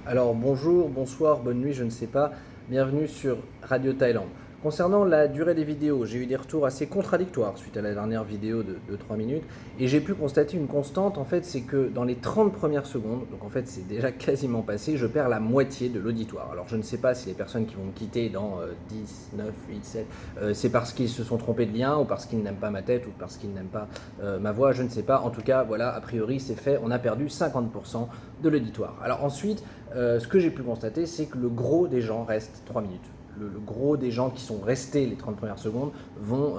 Alors bonjour, bonsoir, bonne nuit, je ne sais pas. Bienvenue sur Radio Thaïlande. Concernant la durée des vidéos, j'ai eu des retours assez contradictoires suite à la dernière vidéo de 3 minutes et j'ai pu constater une constante en fait, c'est que dans les 30 premières secondes, donc en fait c'est déjà quasiment passé, je perds la moitié de l'auditoire. Alors je ne sais pas si les personnes qui vont me quitter dans 10, 9, 8, 7, c'est parce qu'ils se sont trompés de lien ou parce qu'ils n'aiment pas ma tête ou parce qu'ils n'aiment pas ma voix, je ne sais pas. En tout cas, voilà, a priori c'est fait, on a perdu 50% de l'auditoire. Alors ensuite, ce que j'ai pu constater, c'est que le gros des gens reste 3 minutes. Le gros des gens qui sont restés les 30 premières secondes vont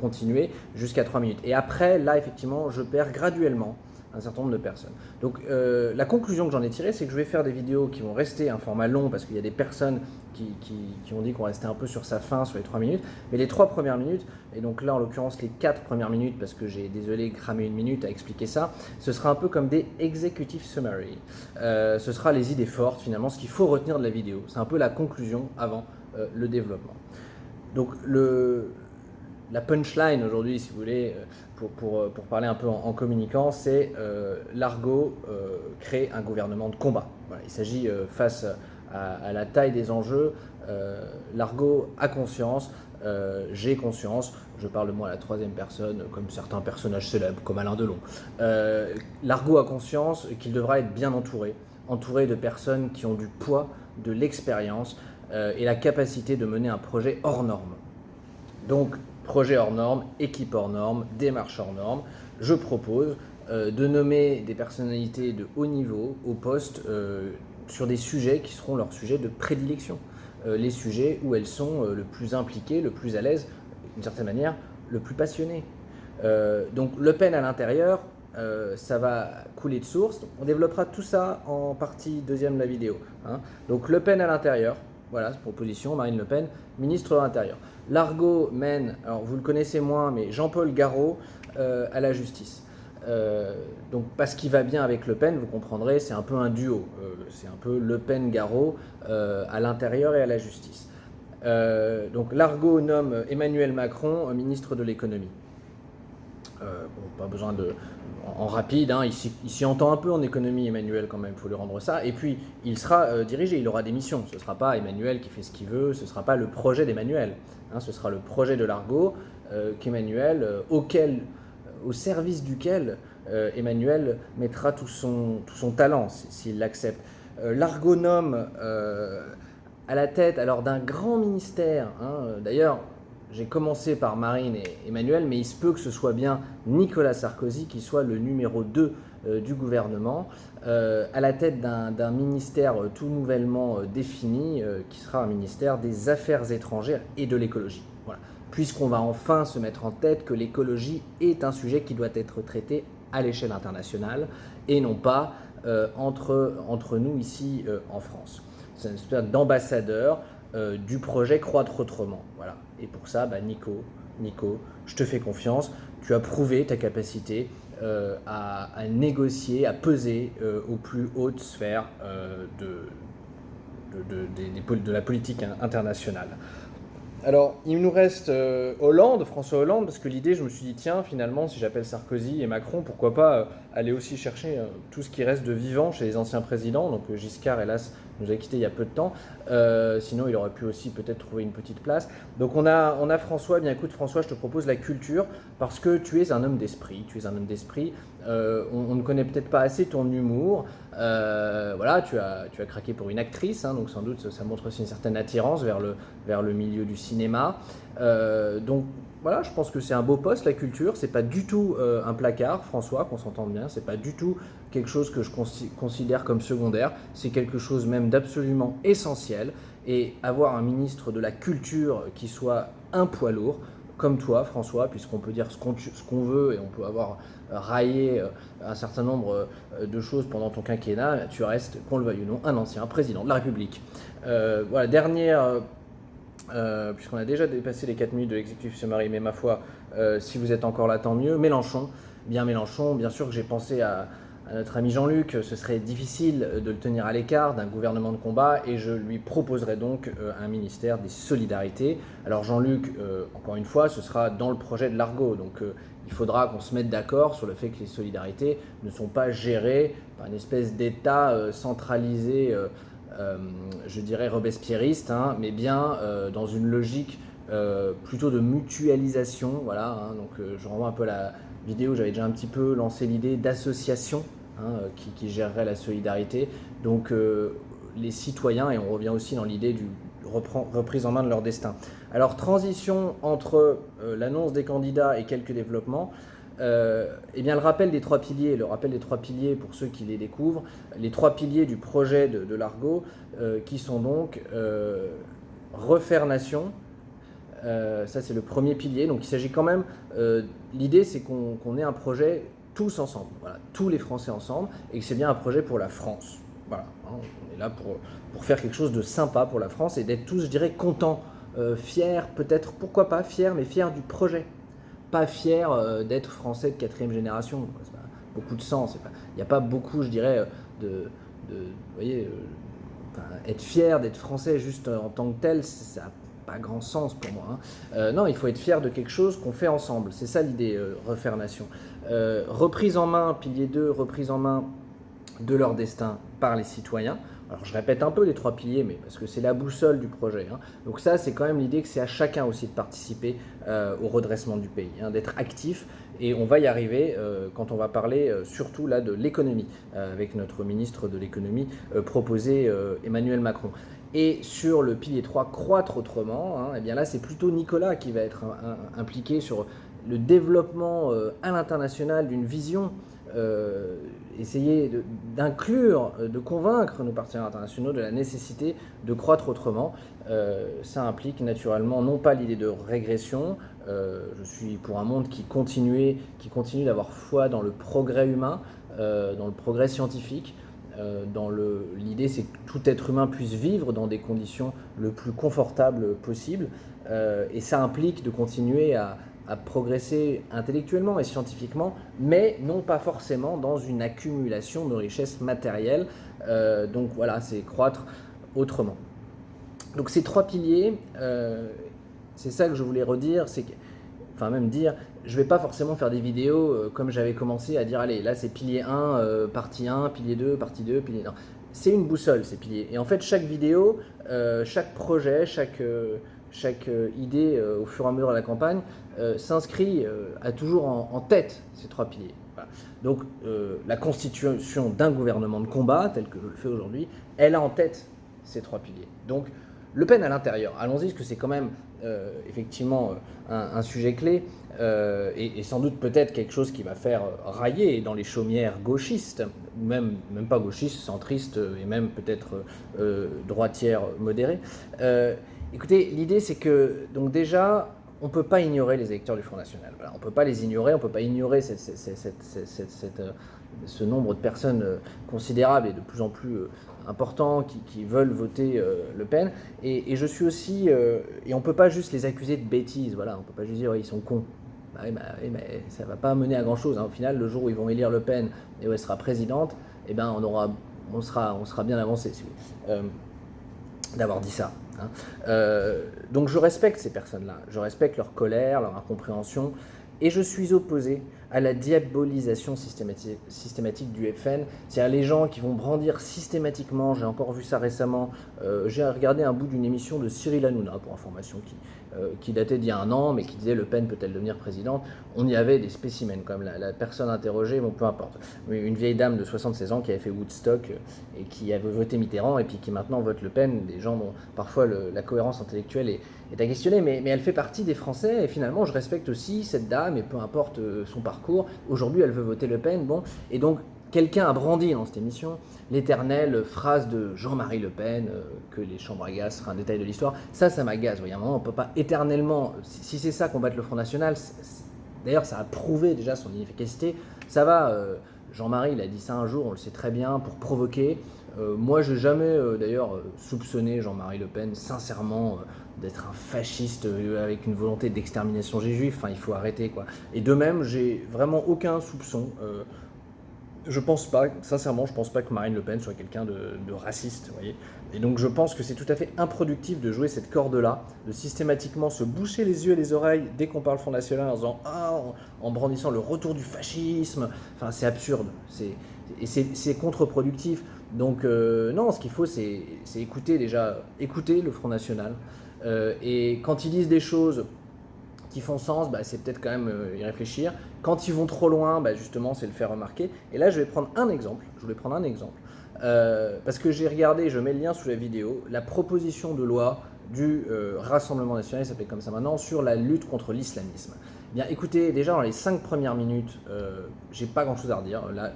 continuer jusqu'à 3 minutes. Et après, là, effectivement, je perds graduellement un certain nombre de personnes. Donc la conclusion que j'en ai tirée, c'est que je vais faire des vidéos qui vont rester un format long parce qu'il y a des personnes qui ont dit qu'on restait un peu sur sa fin sur les 3 minutes. Mais les 3 premières minutes, et donc là en l'occurrence les 4 premières minutes, parce que j'ai désolé cramé une minute à expliquer ça, ce sera un peu comme des executive summary. Ce sera les idées fortes finalement, ce qu'il faut retenir de la vidéo. C'est un peu la conclusion avant le développement. Donc la punchline aujourd'hui, si vous voulez, pour parler un peu en communiquant, c'est l'Argot crée un gouvernement de combat. Voilà, il s'agit face à la taille des enjeux, l'Argot a conscience, j'ai conscience, je parle de moi à la troisième personne, comme certains personnages célèbres, comme Alain Delon. L'Argot a conscience qu'il devra être bien entouré de personnes qui ont du poids, de l'expérience et la capacité de mener un projet hors norme. Donc, projet hors norme, équipe hors norme, démarche hors norme, je propose de nommer des personnalités de haut niveau au poste sur des sujets qui seront leurs sujets de prédilection, les sujets où elles sont le plus impliquées, le plus à l'aise, d'une certaine manière, le plus passionnées. Donc Le Pen à l'intérieur, ça va couler de source. On développera tout ça en partie deuxième de la vidéo. Hein. Donc Le Pen à l'intérieur, voilà, proposition, Marine Le Pen, ministre de l'Intérieur. L'Argot mène, alors vous le connaissez moins, mais Jean-Paul Garot à la justice. Donc parce qu'il va bien avec Le Pen, vous comprendrez, c'est un peu un duo. C'est un peu Le Pen-Garot à l'intérieur et à la justice. Donc l'Argot nomme Emmanuel Macron ministre de l'économie. Bon, pas besoin de en rapide, hein, il s'y entend un peu en économie, Emmanuel, quand même, il faut lui rendre ça. Et puis, il sera dirigé, il aura des missions. Ce ne sera pas Emmanuel qui fait ce qu'il veut, ce ne sera pas le projet d'Emmanuel. Hein, ce sera le projet de l'Argot qu'Emmanuel, au service duquel Emmanuel mettra tout son talent, s'il l'accepte. L'Argot nomme à la tête alors d'un grand ministère, hein, d'ailleurs, j'ai commencé par Marine et Emmanuel, mais il se peut que ce soit bien Nicolas Sarkozy qui soit le numéro 2 du gouvernement, à la tête d'un ministère tout nouvellement défini, qui sera un ministère des Affaires étrangères et de l'écologie. Voilà. Puisqu'on va enfin se mettre en tête que l'écologie est un sujet qui doit être traité à l'échelle internationale et non pas entre nous ici en France. C'est une espèce d'ambassadeur du projet Croître autrement. Voilà. Et pour ça, Nico, je te fais confiance. Tu as prouvé ta capacité à négocier, à peser aux plus hautes sphères de la politique internationale. Alors, il nous reste Hollande, François Hollande, parce que l'idée, je me suis dit, tiens, finalement, si j'appelle Sarkozy et Macron, pourquoi pas aller aussi chercher tout ce qui reste de vivant chez les anciens présidents. Donc Giscard, hélas, nous a quittés il y a peu de temps. Sinon, il aurait pu aussi peut-être trouver une petite place. Donc on a François. Eh bien écoute, François, je te propose la culture, parce que tu es un homme d'esprit. On ne connaît peut-être pas assez ton humour. Voilà, tu as craqué pour une actrice, hein, donc sans doute ça montre aussi une certaine attirance vers le milieu du cinéma. Donc voilà, je pense que c'est un beau poste, la culture. C'est pas du tout un placard, François, qu'on s'entende bien. C'est pas du tout quelque chose que je considère comme secondaire. C'est quelque chose même d'absolument essentiel. Et avoir un ministre de la culture qui soit un poids lourd, comme toi, François, puisqu'on peut dire ce qu'on veut et on peut avoir raillé un certain nombre de choses pendant ton quinquennat, tu restes, qu'on le veuille ou non, un ancien président de la République. Voilà, dernière, puisqu'on a déjà dépassé les 4 minutes de l'exécutif summary, mais ma foi, si vous êtes encore là, tant mieux. Mélenchon, bien sûr que j'ai pensé à notre ami Jean-Luc, ce serait difficile de le tenir à l'écart d'un gouvernement de combat et je lui proposerai donc un ministère des solidarités. Alors Jean-Luc, encore une fois, ce sera dans le projet de l'Argot, donc il faudra qu'on se mette d'accord sur le fait que les solidarités ne sont pas gérées par une espèce d'État centralisé, je dirais robespierriste, hein, mais bien dans une logique plutôt de mutualisation. Voilà, hein, donc je renvoie un peu à la vidéo, j'avais déjà un petit peu lancé l'idée d'association qui gérerait la solidarité. Donc les citoyens, et on revient aussi dans l'idée du reprise en main de leur destin. Alors transition entre l'annonce des candidats et quelques développements. Eh bien, le rappel des trois piliers pour ceux qui les découvrent, les trois piliers du projet de l'Argot, qui sont donc refaire nation. Ça c'est le premier pilier, donc il s'agit quand même, l'idée c'est qu'on ait un projet tous ensemble, voilà, tous les Français ensemble, et que c'est bien un projet pour la France. Voilà, hein, on est là pour faire quelque chose de sympa pour la France et d'être tous, je dirais, contents, fiers, peut-être, pourquoi pas fiers, mais fiers du projet. Pas fiers d'être Français de 4e génération, c'est pas beaucoup de sens, il n'y a pas beaucoup, je dirais, vous voyez, être fier d'être Français juste en tant que tel, ça n'a pas grand sens pour moi. Hein. Non, il faut être fier de quelque chose qu'on fait ensemble, c'est ça l'idée, refaire nation. Reprise en main, pilier 2, reprise en main de leur destin par les citoyens. Alors je répète un peu les trois piliers, mais parce que c'est la boussole du projet. Hein. Donc ça, c'est quand même l'idée que c'est à chacun aussi de participer au redressement du pays, hein, d'être actif. Et on va y arriver quand on va parler surtout là de l'économie, avec notre ministre de l'économie proposé, Emmanuel Macron. Et sur le pilier 3, croître autrement, hein, et bien là c'est plutôt Nicolas qui va être impliqué sur le développement à l'international d'une vision, essayer d'inclure, de convaincre nos partenaires internationaux de la nécessité de croître autrement. Ça implique naturellement non pas l'idée de régression, je suis pour un monde qui continue d'avoir foi dans le progrès humain, dans le progrès scientifique, l'idée c'est que tout être humain puisse vivre dans des conditions le plus confortables possible, et ça implique de continuer à progresser intellectuellement et scientifiquement, mais non pas forcément dans une accumulation de richesses matérielles. Donc voilà, c'est croître autrement. Donc ces trois piliers, c'est ça que je voulais redire, enfin même dire, je ne vais pas forcément faire des vidéos comme j'avais commencé à dire, allez, là c'est pilier 1, partie 1, pilier 2, partie 2, pilier... Non, c'est une boussole ces piliers. Et en fait, chaque vidéo, chaque projet, chaque idée au fur et à mesure de la campagne s'inscrit à toujours en tête ces trois piliers. Voilà. Donc la constitution d'un gouvernement de combat, tel que je le fais aujourd'hui, elle a en tête ces trois piliers. Donc Le Pen à l'intérieur, allons-y, parce que c'est quand même effectivement un sujet clé, et sans doute peut-être quelque chose qui va faire railler dans les chaumières gauchistes, ou même pas gauchistes, centristes, et même peut-être droitières modérées. Écoutez, l'idée c'est que, donc déjà, on ne peut pas ignorer les électeurs du Front National. Voilà, on ne peut pas les ignorer, on ne peut pas ignorer ce nombre de personnes considérables et de plus en plus importants qui veulent voter Le Pen. Et je suis aussi... et on ne peut pas juste les accuser de bêtises, voilà, on ne peut pas juste dire ils sont cons. Mais ça ne va pas mener à grand-chose. Hein. Au final, le jour où ils vont élire Le Pen et où elle sera présidente, eh ben, on sera bien avancé, si vous voulez, d'avoir dit ça. Hein. Donc je respecte ces personnes-là, je respecte leur colère, leur incompréhension, et je suis opposé à la diabolisation systématique du FN, c'est-à-dire les gens qui vont brandir systématiquement, j'ai encore vu ça récemment, j'ai regardé un bout d'une émission de Cyril Hanouna, pour information, qui datait d'il y a un an, mais qui disait Le Pen peut-elle devenir présidente. On y avait des spécimens, comme la personne interrogée, bon peu importe, une vieille dame de 76 ans qui avait fait Woodstock et qui avait voté Mitterrand et puis qui maintenant vote Le Pen, des gens dont parfois la cohérence intellectuelle est à questionner, mais elle fait partie des Français, et finalement je respecte aussi cette dame, et peu importe son parcours, aujourd'hui elle veut voter Le Pen, bon, et donc quelqu'un a brandi dans cette émission l'éternelle phrase de Jean-Marie Le Pen, que les chambres agacent, sera un détail de l'histoire. Ça m'agace. À un moment, on ne peut pas éternellement... Si c'est ça combattre le Front National, d'ailleurs, ça a prouvé déjà son inefficacité. Ça va, Jean-Marie, il a dit ça un jour, on le sait très bien, pour provoquer. Moi, je n'ai jamais, d'ailleurs, soupçonné Jean-Marie Le Pen, sincèrement, d'être un fasciste avec une volonté d'extermination des Juifs. Enfin, il faut arrêter, quoi. Et de même, j'ai vraiment aucun soupçon... Je pense pas, sincèrement, je pense pas que Marine Le Pen soit quelqu'un de raciste, vous voyez. Et donc je pense que c'est tout à fait improductif de jouer cette corde-là, de systématiquement se boucher les yeux et les oreilles dès qu'on parle Front National en disant ah, en brandissant le retour du fascisme. Enfin, c'est absurde, c'est contre-productif. Donc non, ce qu'il faut, c'est écouter déjà, écouter le Front National. Et quand ils disent des choses qui font sens, bah, c'est peut-être quand même y réfléchir. Quand ils vont trop loin, bah, justement, c'est le faire remarquer. Et là, je vais prendre un exemple. Je voulais prendre un exemple. Parce que j'ai regardé, je mets le lien sous la vidéo, la proposition de loi du Rassemblement national, il s'appelle comme ça maintenant, sur la lutte contre l'islamisme. Bien, écoutez, déjà dans les 5 premières minutes, j'ai pas grand-chose à redire. Là,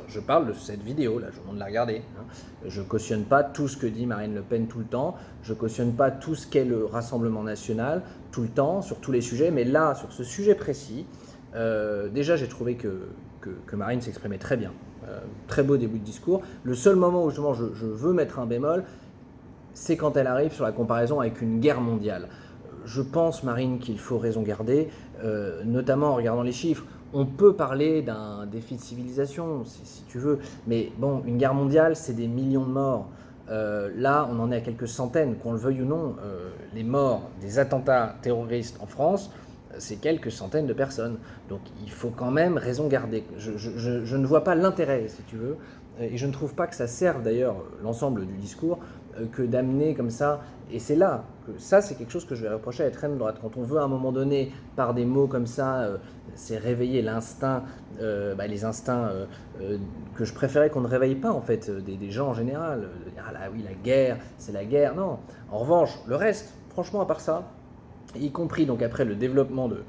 je parle de cette vidéo, là, je vous demande de la regarder. Hein. Je cautionne pas tout ce que dit Marine Le Pen tout le temps. Je cautionne pas tout ce qu'est le Rassemblement national tout le temps, sur tous les sujets. Mais là, sur ce sujet précis, déjà, j'ai trouvé que Marine s'exprimait très bien. Très beau début de discours. Le seul moment où justement je veux mettre un bémol, c'est quand elle arrive sur la comparaison avec une guerre mondiale. Je pense, Marine, qu'il faut raison garder, notamment en regardant les chiffres. On peut parler d'un défi de civilisation, si tu veux, mais bon, une guerre mondiale, c'est des millions de morts. Là, on en est à quelques centaines, qu'on le veuille ou non. Les morts des attentats terroristes en France, c'est quelques centaines de personnes. Donc il faut quand même raison garder. Je ne vois pas l'intérêt, si tu veux, et je ne trouve pas que ça serve d'ailleurs l'ensemble du discours, que d'amener comme ça. Et c'est là que ça, c'est quelque chose que je vais reprocher à l'extrême droite. Quand on veut à un moment donné, par des mots comme ça, c'est réveiller l'instinct, les instincts que je préférais qu'on ne réveille pas en fait, des gens en général. Ah là oui, la guerre, c'est la guerre. Non. En revanche, le reste, franchement, à part ça, y compris donc après le développement de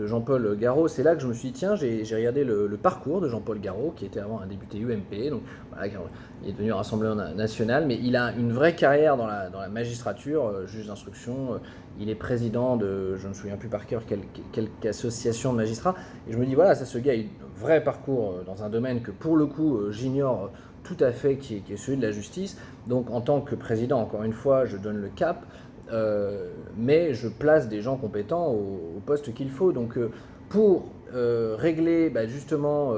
Jean-Paul Garot, c'est là que je me suis dit, tiens, j'ai regardé le parcours de Jean-Paul Garot, qui était avant un député UMP, donc voilà, il est devenu Rassemblement national, mais il a une vraie carrière dans la magistrature, juge d'instruction, il est président de, je ne me souviens plus par cœur, quelle association de magistrats, et je me dis, voilà, ça, ce gars a un vrai parcours dans un domaine que pour le coup, j'ignore tout à fait, qui est celui de la justice, donc en tant que président, encore une fois, je donne le cap, mais je place des gens compétents au poste qu'il faut. Donc pour régler, justement,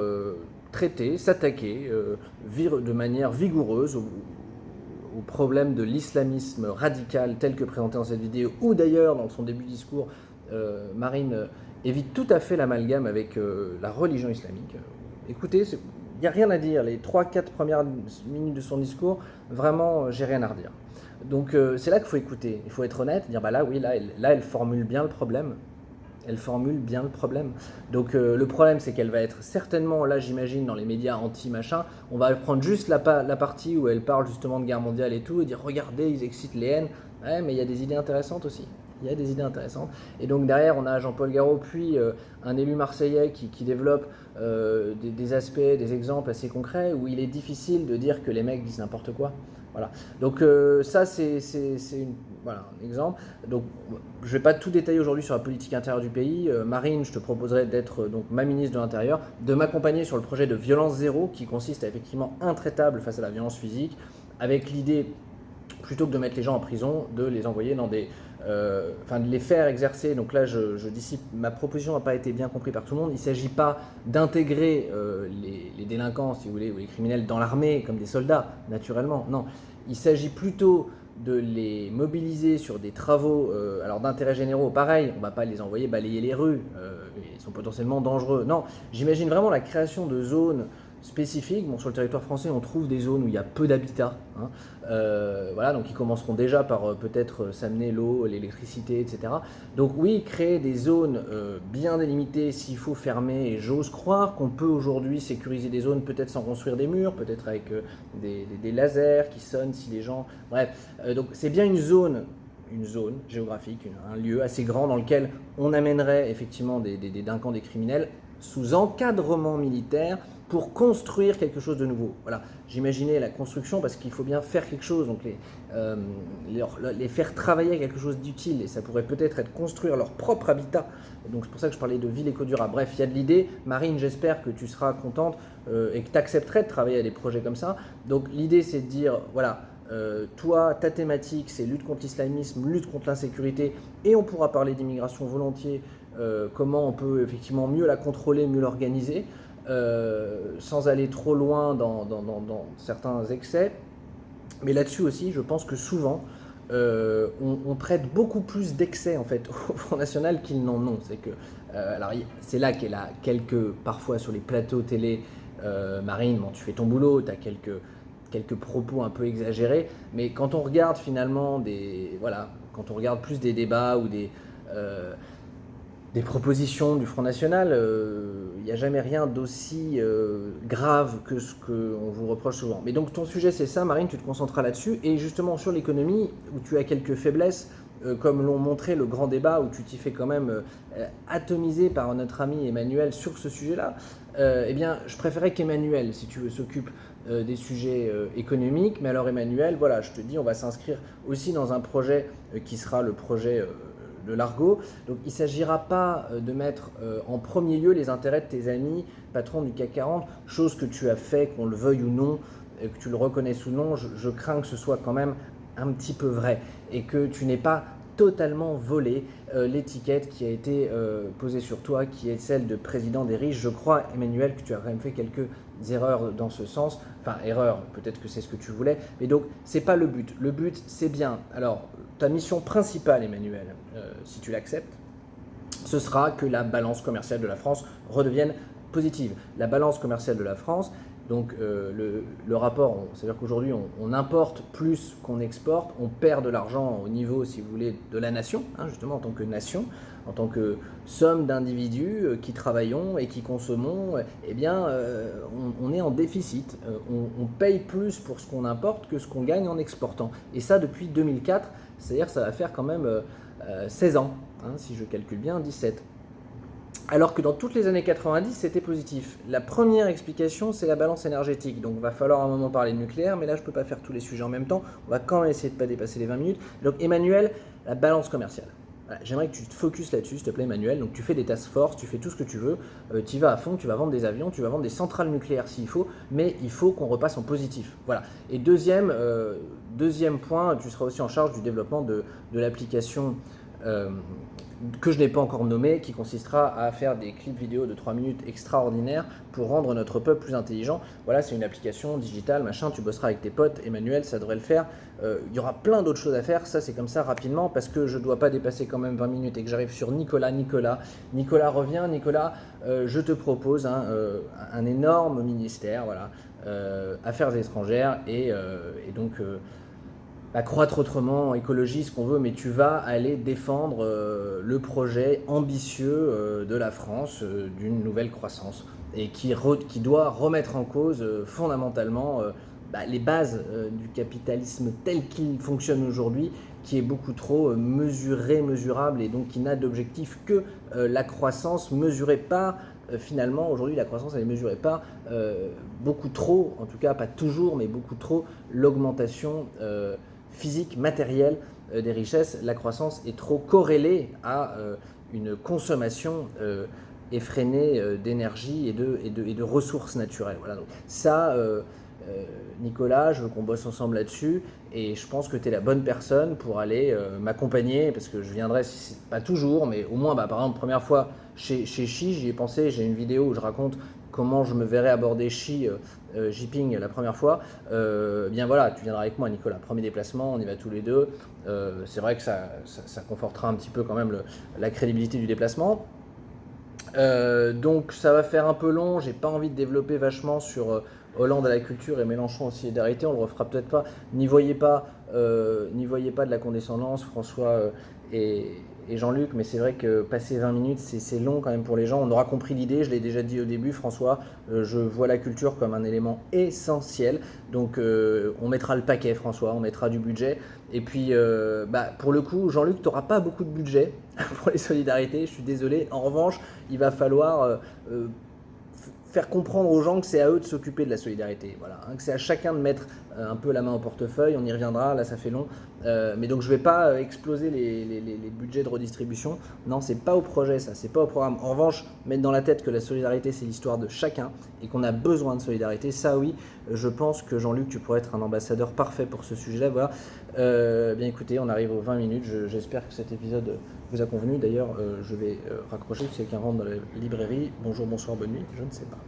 traiter, s'attaquer de manière vigoureuse au problème de l'islamisme radical tel que présenté dans cette vidéo, ou d'ailleurs dans son début de discours, Marine évite tout à fait l'amalgame avec la religion islamique. Écoutez, il n'y a rien à dire. Les 3-4 premières minutes de son discours, vraiment, j'ai rien à redire. Donc c'est là qu'il faut écouter, il faut être honnête, dire bah là oui, là elle formule bien le problème. Elle formule bien le problème. Donc le problème c'est qu'elle va être certainement, là j'imagine, dans les médias anti-machin, on va prendre juste la partie où elle parle justement de guerre mondiale et tout, et dire regardez, ils excitent les haines. Ouais, mais il y a des idées intéressantes aussi. Il y a des idées intéressantes. Et donc derrière, on a Jean-Paul Garot, puis un élu marseillais qui développe des aspects, des exemples assez concrets, où il est difficile de dire que les mecs disent n'importe quoi. Voilà. Donc ça, c'est voilà, un exemple. Donc je ne vais pas tout détailler aujourd'hui sur la politique intérieure du pays. Marine, je te proposerai d'être donc ma ministre de l'Intérieur, de m'accompagner sur le projet de violence zéro, qui consiste à effectivement intraitable face à la violence physique, avec l'idée, plutôt que de mettre les gens en prison, de les envoyer dans des... de les faire exercer. Donc là, je dissipe, ma proposition n'a pas été bien comprise par tout le monde. Il ne s'agit pas d'intégrer les délinquants, si vous voulez, ou les criminels dans l'armée comme des soldats, naturellement. Non, il s'agit plutôt de les mobiliser sur des travaux alors d'intérêt généraux. Pareil, on ne va pas les envoyer balayer les rues. Ils sont potentiellement dangereux. Non, j'imagine vraiment la création de zones spécifiques. Bon, sur le territoire français, on trouve des zones où il y a peu d'habitat. Hein. Voilà, donc ils commenceront déjà par peut-être s'amener l'eau, l'électricité, etc. Donc oui, créer des zones bien délimitées, s'il faut fermer. Et j'ose croire qu'on peut aujourd'hui sécuriser des zones, peut-être sans construire des murs, peut-être avec des lasers qui sonnent si les gens... Bref, donc c'est bien une zone géographique, un lieu assez grand dans lequel on amènerait effectivement des délinquants, des criminels, sous encadrement militaire, pour construire quelque chose de nouveau. Voilà, j'imaginais la construction parce qu'il faut bien faire quelque chose, donc les faire travailler à quelque chose d'utile, et ça pourrait peut-être être construire leur propre habitat. Donc c'est pour ça que je parlais de ville éco-durable. Bref, il y a de l'idée. Marine, j'espère que tu seras contente et que tu accepterais de travailler à des projets comme ça. Donc l'idée, c'est de dire, voilà, toi, ta thématique, c'est lutte contre l'islamisme, lutte contre l'insécurité, et on pourra parler d'immigration volontiers, comment on peut effectivement mieux la contrôler, mieux l'organiser. sans aller trop loin dans certains excès. Mais là-dessus aussi, je pense que souvent, on prête beaucoup plus d'excès en fait au Front National qu'ils n'en ont. C'est que, alors c'est là qu'elle a parfois sur les plateaux télé, Marine, bon, tu fais ton boulot, tu as quelques propos un peu exagérés, mais quand on regarde finalement quand on regarde plus des débats ou des propositions du Front National, il n'y a jamais rien d'aussi grave que ce qu'on vous reproche souvent. Mais donc ton sujet c'est ça, Marine, tu te concentreras là-dessus, et justement sur l'économie, où tu as quelques faiblesses, comme l'ont montré le grand débat, où tu t'y fais quand même atomiser par notre ami Emmanuel sur ce sujet-là, eh bien je préférais qu'Emmanuel, si tu veux, s'occupe des sujets économiques. Mais alors Emmanuel, voilà, je te dis, on va s'inscrire aussi dans un projet qui sera le projet de l'Argot. Donc il ne s'agira pas de mettre en premier lieu les intérêts de tes amis patrons du CAC 40, chose que tu as fait, qu'on le veuille ou non, que tu le reconnaisses ou non. Je crains que ce soit quand même un petit peu vrai et que tu n'aies pas totalement volé l'étiquette qui a été posée sur toi, qui est celle de président des riches. Je crois, Emmanuel, que tu as quand même fait quelques erreurs dans ce sens. Enfin, erreurs, peut-être que c'est ce que tu voulais. Mais donc, c'est pas le but. Le but, c'est bien. Alors, ta mission principale, Emmanuel, si tu l'acceptes, ce sera que la balance commerciale de la France redevienne positive. La balance commerciale de la France, donc le rapport, c'est-à-dire qu'aujourd'hui on importe plus qu'on exporte, on perd de l'argent au niveau, si vous voulez, de la nation, hein, justement en tant que nation, en tant que somme d'individus qui travaillons et qui consommons, eh bien on est en déficit, on paye plus pour ce qu'on importe que ce qu'on gagne en exportant. Et ça depuis 2004, c'est-à-dire que ça va faire quand même 16 ans, hein, si je calcule bien, 17. Alors que dans toutes les années 90, c'était positif. La première explication, c'est la balance énergétique. Donc il va falloir à un moment parler de nucléaire, mais là je ne peux pas faire tous les sujets en même temps. On va quand même essayer de ne pas dépasser les 20 minutes. Donc Emmanuel, la balance commerciale. Voilà, j'aimerais que tu te focuses là-dessus, s'il te plaît Emmanuel. Donc tu fais des task force, tu fais tout ce que tu veux, tu y vas à fond, tu vas vendre des avions, tu vas vendre des centrales nucléaires s'il faut, mais il faut qu'on repasse en positif. Voilà. Et deuxième point, tu seras aussi en charge du développement de l'application que je n'ai pas encore nommé, qui consistera à faire des clips vidéo de 3 minutes extraordinaires pour rendre notre peuple plus intelligent. Voilà, c'est une application digitale, machin, tu bosseras avec tes potes, Emmanuel, ça devrait le faire. Il y aura plein d'autres choses à faire, ça c'est comme ça rapidement, parce que je ne dois pas dépasser quand même 20 minutes et que j'arrive sur Nicolas, reviens, Nicolas, je te propose un énorme ministère, voilà, affaires étrangères et donc... croître autrement, écologie, ce qu'on veut, mais tu vas aller défendre le projet ambitieux de la France, d'une nouvelle croissance, et qui doit remettre en cause fondamentalement les bases du capitalisme tel qu'il fonctionne aujourd'hui, qui est beaucoup trop mesurable, et donc qui n'a d'objectif que la croissance mesurée par... Finalement, aujourd'hui, la croissance, elle est mesurée par beaucoup trop, en tout cas pas toujours, mais beaucoup trop, l'augmentation physique, matérielle des richesses. La croissance est trop corrélée à une consommation effrénée d'énergie et de ressources naturelles. Voilà, donc ça, Nicolas, je veux qu'on bosse ensemble là-dessus, et je pense que tu es la bonne personne pour aller m'accompagner, parce que je viendrai, pas toujours, mais au moins, par exemple, première fois chez Xi, j'y ai pensé, j'ai une vidéo où je raconte comment je me verrais aborder Xi Jinping la première fois. Bien voilà, tu viendras avec moi, Nicolas, premier déplacement, on y va tous les deux. C'est vrai que ça confortera un petit peu quand même la crédibilité du déplacement. Donc ça va faire un peu long, j'ai pas envie de développer vachement sur Hollande à la culture et Mélenchon aux solidarités, on le refera peut-être pas. N'y voyez pas de la condescendance, François et Jean-Luc, mais c'est vrai que passer 20 minutes, c'est long quand même pour les gens. On aura compris l'idée, je l'ai déjà dit au début, François, je vois la culture comme un élément essentiel, donc on mettra le paquet, François, on mettra du budget. Et puis, pour le coup, Jean-Luc, tu n'auras pas beaucoup de budget pour les solidarités, je suis désolé. En revanche, il va falloir faire comprendre aux gens que c'est à eux de s'occuper de la solidarité, voilà, que c'est à chacun de mettre un peu la main au portefeuille, on y reviendra, là ça fait long, mais donc je vais pas exploser les budgets de redistribution, non c'est pas au projet ça, c'est pas au programme. En revanche, mettre dans la tête que la solidarité c'est l'histoire de chacun et qu'on a besoin de solidarité, ça oui, je pense que Jean-Luc tu pourrais être un ambassadeur parfait pour ce sujet-là, voilà. Bien écoutez, on arrive aux 20 minutes, j'espère que cet épisode vous a convenu, d'ailleurs je vais raccrocher si quelqu'un rentre dans la librairie, bonjour, bonsoir, bonne nuit, je ne sais pas.